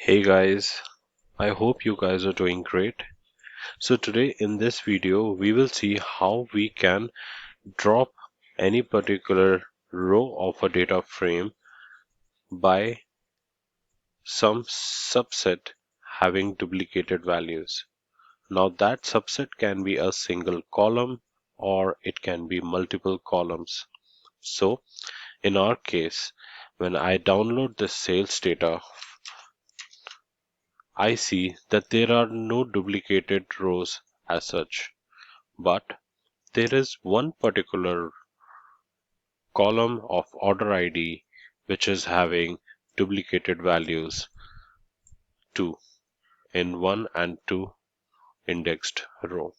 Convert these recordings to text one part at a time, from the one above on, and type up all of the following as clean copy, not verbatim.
Hey guys, I hope you guys are doing great. So today in this video we will see how we can drop any particular row of a data frame by some subset having duplicated values. Now that subset can be a single column or it can be multiple columns. So in our case, when I download the sales data, I see that there are no duplicated rows as such, but there is one particular column of order ID which is having duplicated values 2 in 1 and 2 indexed row.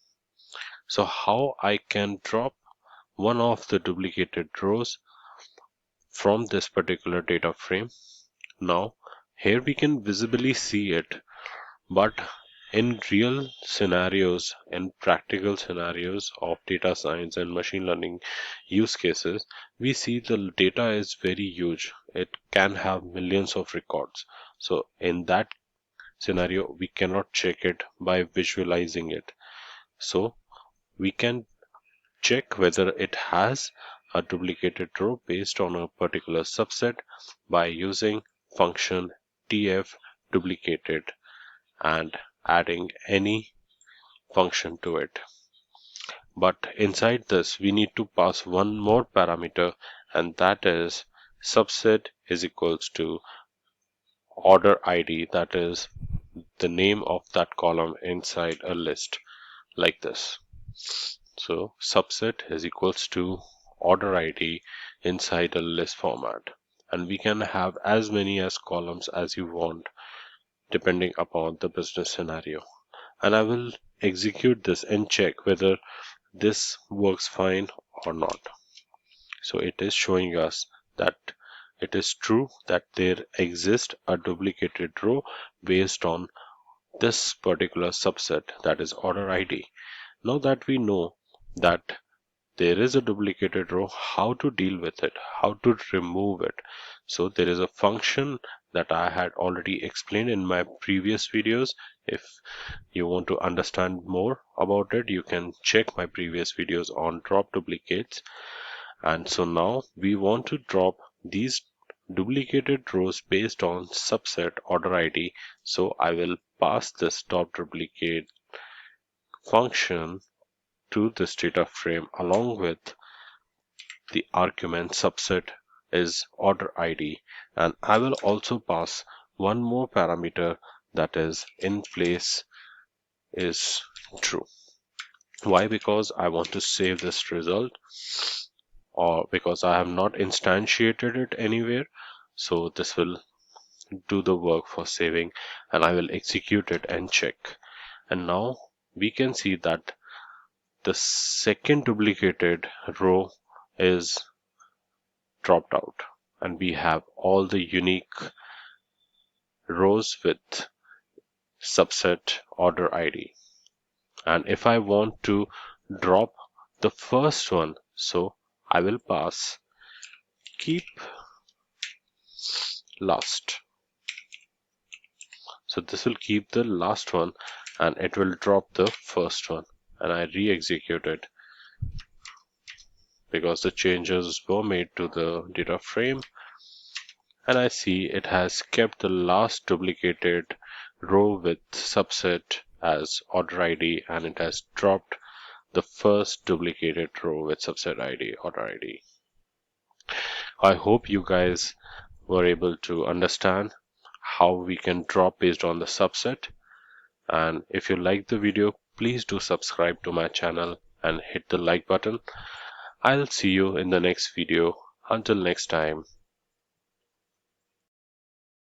So how I can drop one of the duplicated rows from this particular data frame? Now here we can visibly see it, but in real scenarios and practical scenarios of data science and machine learning use cases, we see the data is very huge. It can have millions of records. So in that scenario, we cannot check it by visualizing it. So we can check whether it has a duplicated row based on a particular subset by using function tf duplicated and adding any function to it. But inside this, we need to pass one more parameter, and that is subset is equals to order ID, that is the name of that column inside a list, like this. So subset is equals to order ID inside a list format. And we can have as many as columns as you want, depending upon the business scenario. And I will execute this and check whether this works fine or not. So it is showing us that it is true that there exists a duplicated row based on this particular subset, that is order ID. Now that we know that there is a duplicated row, how to deal with it, how to remove it. So there is a function that I had already explained in my previous videos. If you want to understand more about it, you can check my previous videos on drop duplicates. And so now we want to drop these duplicated rows based on subset order ID. So I will pass this drop duplicate function to this data frame along with the argument subset is order ID, and I will also pass one more parameter, that is in place is true. Why? Because I want to save this result, or because I have not instantiated it anywhere. So this will do the work for saving, and I will execute it and check. And now we can see that the second duplicated row is dropped out, and we have all the unique rows with subset order ID. And if I want to drop the first one, so I will pass keep last. So this will keep the last one and it will drop the first one, and I re-execute it because the changes were made to the data frame, and I see it has kept the last duplicated row with subset as order ID, and it has dropped the first duplicated row with subset ID order ID. I hope you guys were able to understand how we can drop based on the subset, and if you like the video, please do subscribe to my channel and hit the like button. I'll see you in the next video. Until next time,